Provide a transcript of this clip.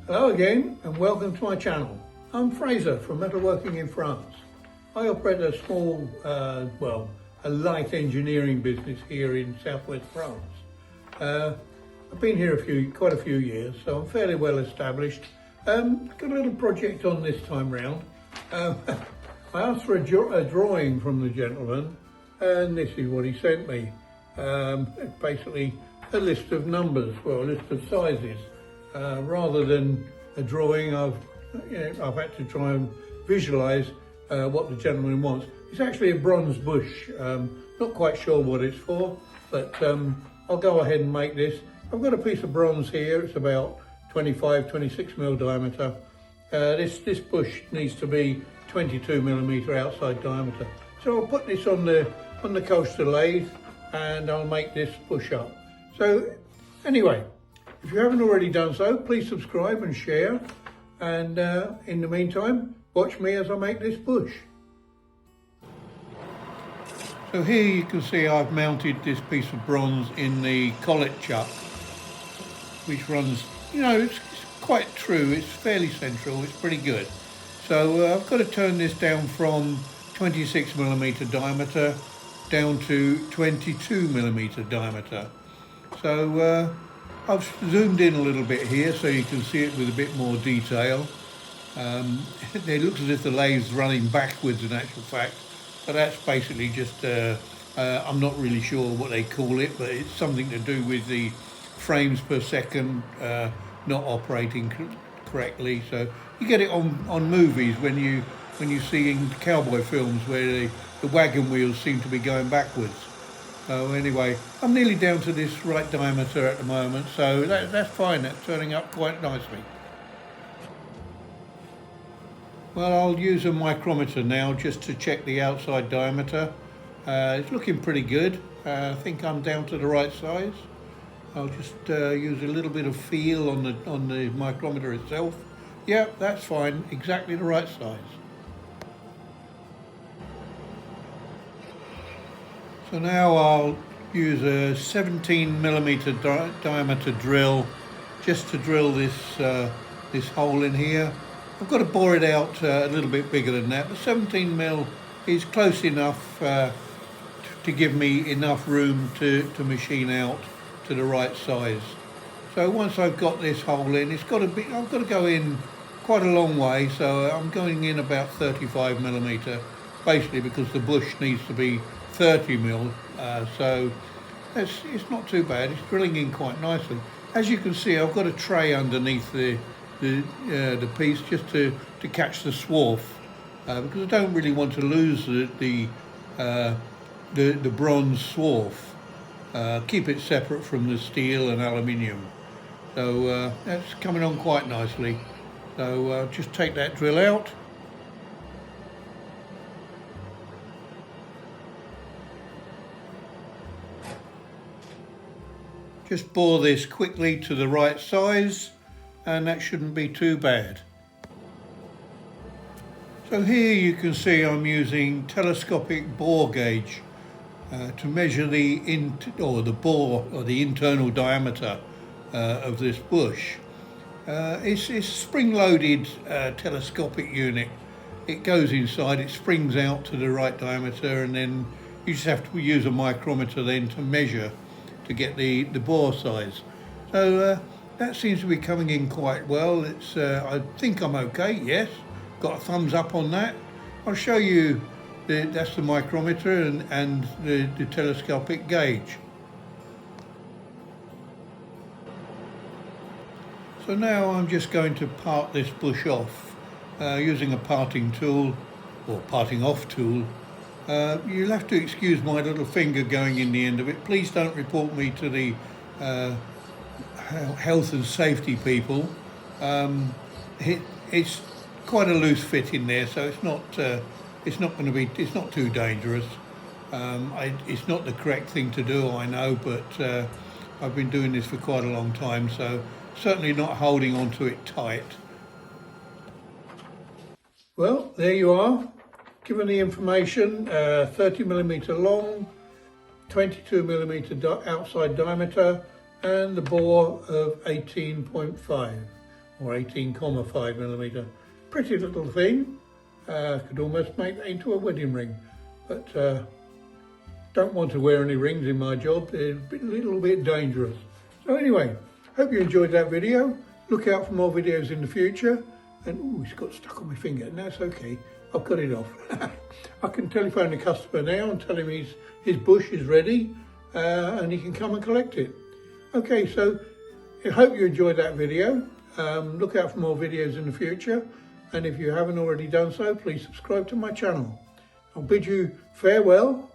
Hello again and welcome to my channel. I'm Fraser from Metalworking in France. I operate a small, a light engineering business here in southwest France. I've been here quite a few years, so I'm fairly well established. Got a little project on this time round. I asked for a drawing from the gentleman, and this is what he sent me. It's basically a list of numbers, well, a list of sizes. Rather than a drawing, I've had to try and visualise what the gentleman wants. It's actually a bronze bush. Not quite sure what it's for, but I'll go ahead and make this. I've got a piece of bronze here. It's about 26 mil diameter. This bush needs to be 22 millimeter outside diameter. So I'll put this on the coaster lathe and I'll make this bush up. So anyway, if you haven't already done so, please subscribe and share. And in the meantime, watch me as I make this bush. So here you can see I've mounted this piece of bronze in the collet chuck, which runs, it's quite true, it's fairly central, it's pretty good. So I've got to turn this down from 26 millimeter diameter down to 22 millimeter diameter. So I've zoomed in a little bit here so you can see it with a bit more detail. It looks as if the lathe's running backwards in actual fact, but that's basically just, I'm not really sure what they call it, but it's something to do with the frames per second not operating correctly. So you get it on movies when you see in cowboy films where the wagon wheels seem to be going backwards. So anyway, I'm nearly down to this right diameter at the moment, so that's fine, that's turning up quite nicely. Well, I'll use a micrometer now just to check the outside diameter. It's looking pretty good. I think I'm down to the right size. I'll just use a little bit of feel on the micrometer itself. Yeah, that's fine, exactly the right size. So now I'll use a 17 millimeter diameter drill just to drill this hole in here. I've got to bore it out a little bit bigger than that, but 17 mil is close enough to give me enough room to machine out to the right size. So once I've got this hole in, I've got to go in quite a long way, so I'm going in about 35 millimeter, basically because the bush needs to be 30 mil, so it's not too bad. It's drilling in quite nicely. As you can see, I've got a tray underneath the piece just to catch the swarf, because I don't really want to lose the bronze swarf. Keep it separate from the steel and aluminium. So that's coming on quite nicely. So just take that drill out. Just bore this quickly to the right size, and that shouldn't be too bad. So here you can see I'm using telescopic bore gauge to measure the internal diameter of this bush. It's spring-loaded telescopic unit. It goes inside, it springs out to the right diameter, and then you just have to use a micrometer then to measure to get the bore size. So that seems to be coming in quite well. It's I think I'm okay, yes. Got a thumbs up on that. I'll show you, that's the micrometer and the telescopic gauge. So now I'm just going to part this bush off using a parting tool, or parting off tool. You'll have to excuse my little finger going in the end of it. Please don't report me to the health and safety people. It's quite a loose fit in there, so it's not too dangerous. It's not the correct thing to do, I know, but I've been doing this for quite a long time, so certainly not holding on to it tight. Well, there you are. Given the information, 30 millimeter long, 22mm outside diameter, and the bore of 18.5 or 18,5mm. Pretty little thing. Could almost make that into a wedding ring, but don't want to wear any rings in my job. They're a little bit dangerous. So anyway, hope you enjoyed that video. Look out for more videos in the future. And ooh, it's got stuck on my finger, and that's okay. I've got it off. I can telephone the customer now and tell him his bush is ready, and he can come and collect it. Okay, so I hope you enjoyed that video. Look out for more videos in the future. And if you haven't already done so, please subscribe to my channel. I'll bid you farewell